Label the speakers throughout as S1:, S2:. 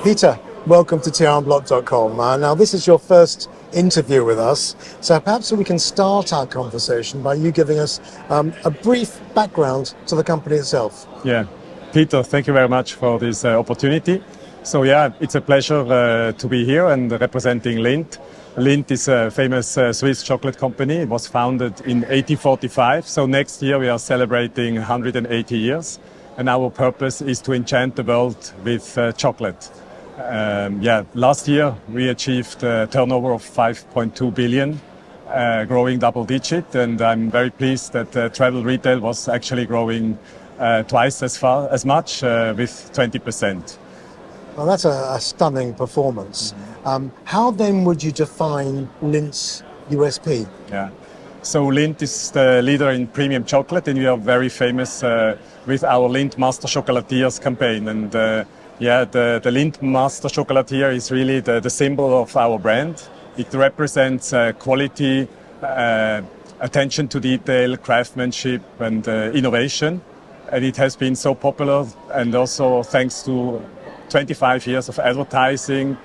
S1: Peter, welcome to TRUnblocked.com. Now, this is your first interview with us, so perhaps we can start our conversation by you giving us a brief background to the company itself.
S2: Yeah, Peter, thank you very much for this opportunity. So yeah, it's a pleasure to be here and representing Lindt. Lindt is a famous Swiss chocolate company. It was founded in 1845, so next year we are celebrating 180 years. And our purpose is to enchant the world with chocolate. Last year we achieved a turnover of 5.2 billion, growing double digit, and I'm very pleased that travel retail was actually growing twice as much with 20%.
S1: Well, that's a stunning performance. How then would you define Lindt's USP?
S2: Yeah. So Lindt is the leader in premium chocolate, and we are very famous with our Lindt Master Chocolatiers campaign. And the Lindt Master Chocolatier is really the symbol of our brand. It represents quality, attention to detail, craftsmanship, and innovation. And it has been so popular, and also thanks to 25 years of advertising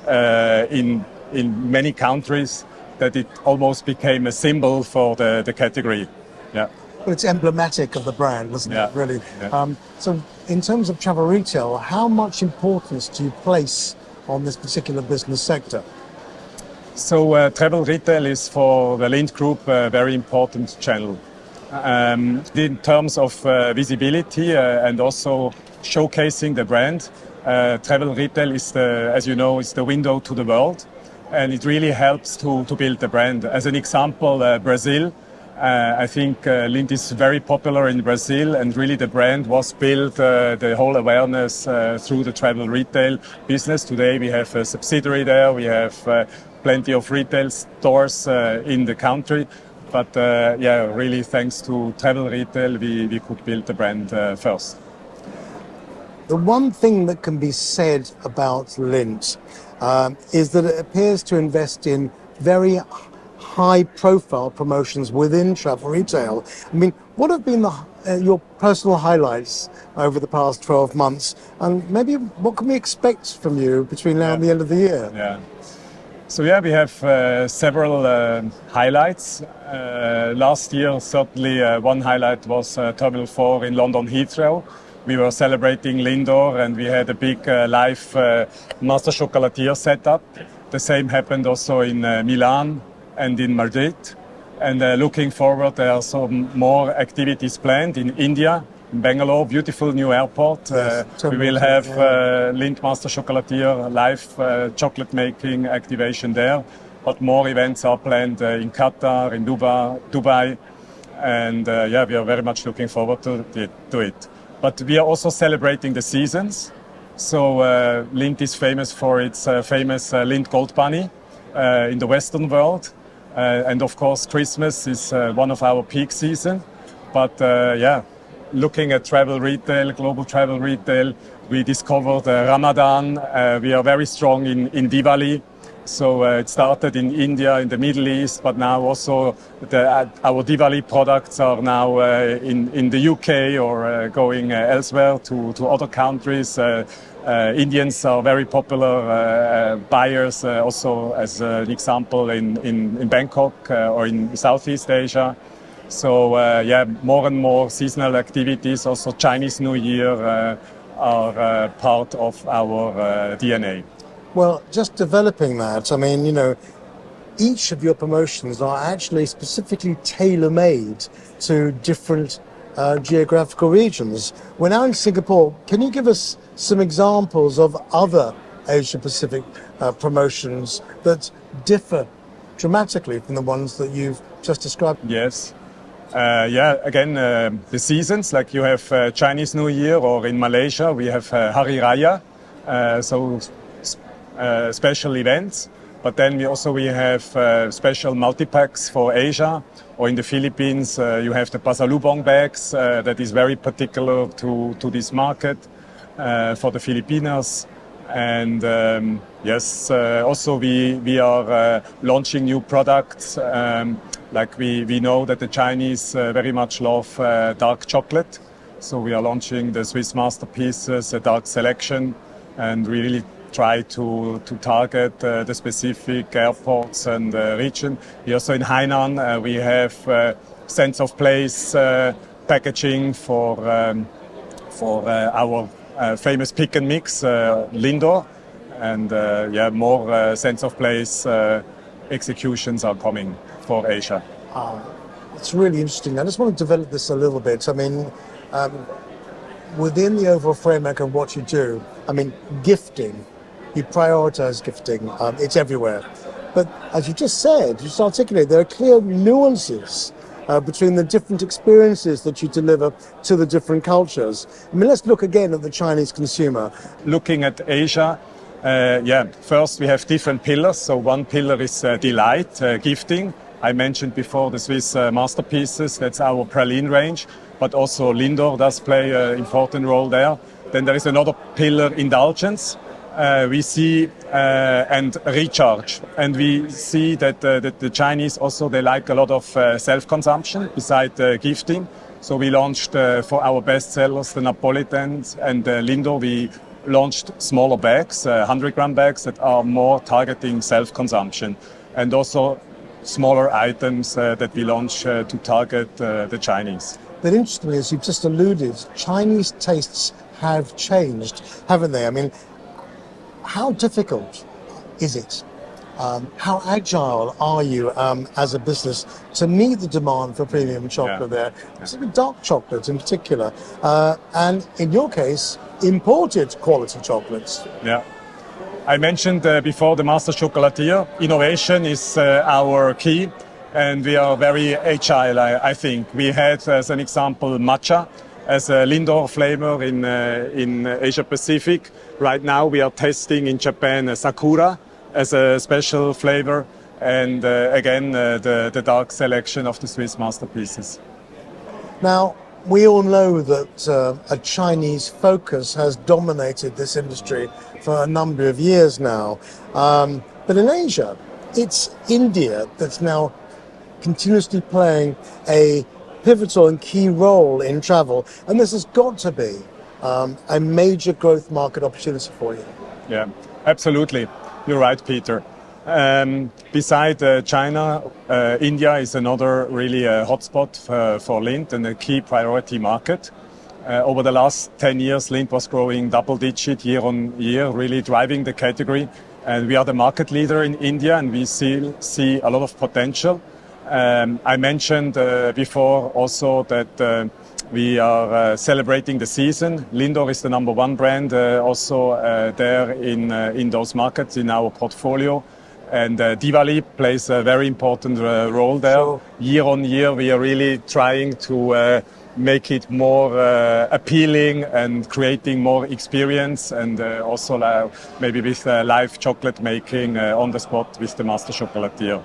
S2: in many countries, that it almost became a symbol for the category. Yeah.
S1: Well, it's emblematic of the brand, isn't it, really?
S2: Yeah.
S1: So in terms of travel retail, how much importance do you place on this particular business sector?
S2: So travel retail is for the Lindt Group a very important channel. In terms of visibility and also showcasing the brand, travel retail is as you know, is the window to the world. And it really helps to build the brand. As an example, Brazil, I think Lindt is very popular in Brazil, and really the brand was built, the whole awareness through the travel retail business. Today we have a subsidiary there, we have plenty of retail stores in the country. But really thanks to travel retail, we could build the brand first.
S1: The one thing that can be said about Lindt is that it appears to invest in very high-profile promotions within travel retail. I mean, what have been your personal highlights over the past 12 months? And maybe what can we expect from you between now and the end of the year?
S2: Yeah. So we have several highlights. Last year, certainly one highlight was Terminal 4 in London Heathrow. We were celebrating Lindor, and we had a big live Master Chocolatier setup. The same happened also in Milan and in Madrid. And looking forward, there are some more activities planned in India, in Bangalore, beautiful new airport. We will have Lindt Master Chocolatier live chocolate making activation there. But more events are planned in Qatar, in Dubai. And we are very much looking forward to it. But we are also celebrating the seasons. So Lindt is famous for its famous Lindt Gold Bunny in the Western world. And of course, Christmas is one of our peak season. But looking at travel retail, global travel retail, we discovered Ramadan. We are very strong in Diwali. So it started in India, in the Middle East, but now also our Diwali products are now in the UK or going elsewhere to other countries. Indians are very popular buyers, also as an example in Bangkok or in Southeast Asia. So more and more seasonal activities, also Chinese New Year are part of our DNA.
S1: Well, just developing that, I mean, each of your promotions are actually specifically tailor-made to different geographical regions. We're now in Singapore. Can you give us some examples of other Asia-Pacific promotions that differ dramatically from the ones that you've just described?
S2: Yes. Again, the seasons, like you have Chinese New Year, or in Malaysia, we have Hari Raya. Special events, but then we have special multi-packs for Asia, or in the Philippines you have the pasalubong bags that is very particular to this market for the Filipinos. And also we are launching new products, like we know that the Chinese very much love dark chocolate, so we are launching the Swiss Masterpieces, a dark selection. And we really try to target the specific airports and region. We also in Hainan, we have sense of place packaging for our famous pick and mix, Lindt, and more sense of place executions are coming for Asia.
S1: It's really interesting. I just want to develop this a little bit. I mean, within the overall framework of what you do, I mean, gifting, you prioritize gifting. It's everywhere. But as you just said, you just articulated, there are clear nuances between the different experiences that you deliver to the different cultures. I mean, let's look again at the Chinese consumer.
S2: Looking at Asia, first we have different pillars. So one pillar is delight, gifting. I mentioned before the Swiss masterpieces, that's our praline range, but also Lindt does play an important role there. Then there is another pillar, indulgence. We see and recharge, and we see that the Chinese also, they like a lot of self-consumption beside gifting. So we launched for our best sellers the Napolitans and Lindt. We launched smaller bags, 100-gram bags that are more targeting self-consumption, and also smaller items that we launch to target the Chinese.
S1: But interestingly, as you've just alluded, Chinese tastes have changed, haven't they? I mean, how difficult is it? How agile are you as a business to meet the demand for premium chocolate there, particularly dark chocolate in particular, and in your case, imported quality chocolates?
S2: Yeah. I mentioned before the Master Chocolatier. Innovation is our key, and we are very agile, I think. We had, as an example, matcha as a Lindt flavor in Asia Pacific. Right now we are testing in Japan Sakura as a special flavor, and again the dark selection of the Swiss masterpieces.
S1: Now, we all know that a Chinese focus has dominated this industry for a number of years now. But in Asia, it's India that's now continuously playing a pivotal and key role in travel. And this has got to be a major growth market opportunity for you.
S2: Yeah, absolutely. You're right, Peter. Beside China, India is another really hotspot for Lindt and a key priority market. Over the last 10 years, Lindt was growing double-digit year on year, really driving the category. And we are the market leader in India, and we still see a lot of potential. I mentioned before also that we are celebrating the season. Lindt is the number one brand also there in those markets in our portfolio. And Diwali plays a very important role there.
S1: Sure.
S2: Year on year, we are really trying to make it more appealing and creating more experience, and also maybe with live chocolate making on the spot with the Master Chocolatier.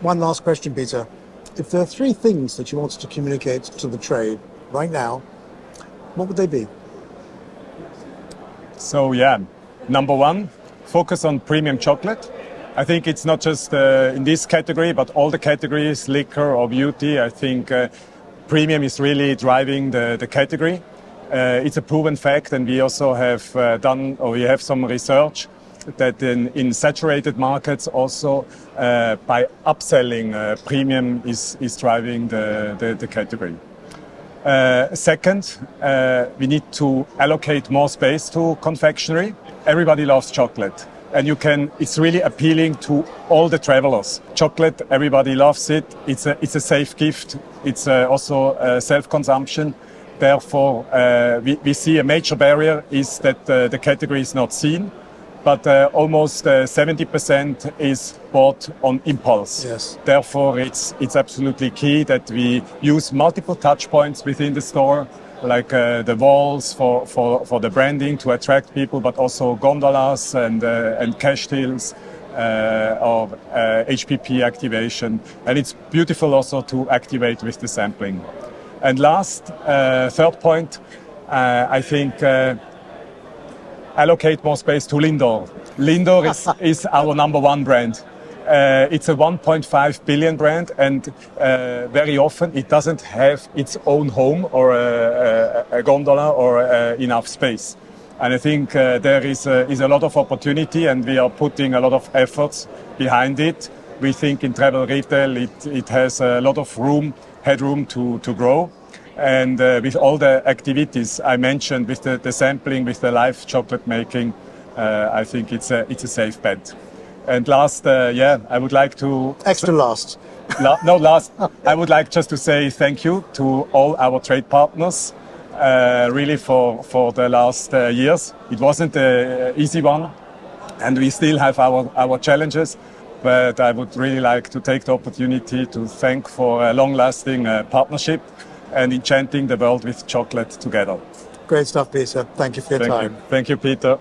S1: One last question, Peter. If there are three things that you wanted to communicate to the trade right now, what would they be?
S2: So number one, focus on premium chocolate. I think it's not just in this category, but all the categories, liquor or beauty. I think premium is really driving the category. It's a proven fact, and we also have we have some research that in saturated markets also by upselling premium is driving the category. Second, we need to allocate more space to confectionery. Everybody loves chocolate, and it's really appealing to all the travelers. Chocolate, everybody loves it. It's a safe gift. It's also self-consumption. Therefore, we see a major barrier is that the category is not seen, but almost 70% is bought on impulse.
S1: Yes.
S2: Therefore, it's absolutely key that we use multiple touch points within the store, like the walls for the branding to attract people, but also gondolas and cash tills or HPP activation. And it's beautiful also to activate with the sampling. And last, third point, I think allocate more space to Lindt. Lindt is our number one brand. It's a 1.5 billion brand, and very often it doesn't have its own home or a gondola or enough space. And I think there is a lot of opportunity, and we are putting a lot of efforts behind it. We think in travel retail it has a lot of headroom to grow. And with all the activities I mentioned, with the sampling, with the live chocolate making, I think it's a safe bet. And last, I would like to...
S1: Extra last.
S2: Last, I would like just to say thank you to all our trade partners, really for the last years. It wasn't an easy one, and we still have our challenges, but I would really like to take the opportunity to thank for a long-lasting partnership and enchanting the world with chocolate together.
S1: Great stuff, Peter. Thank you for your time.
S2: Thank you, Peter.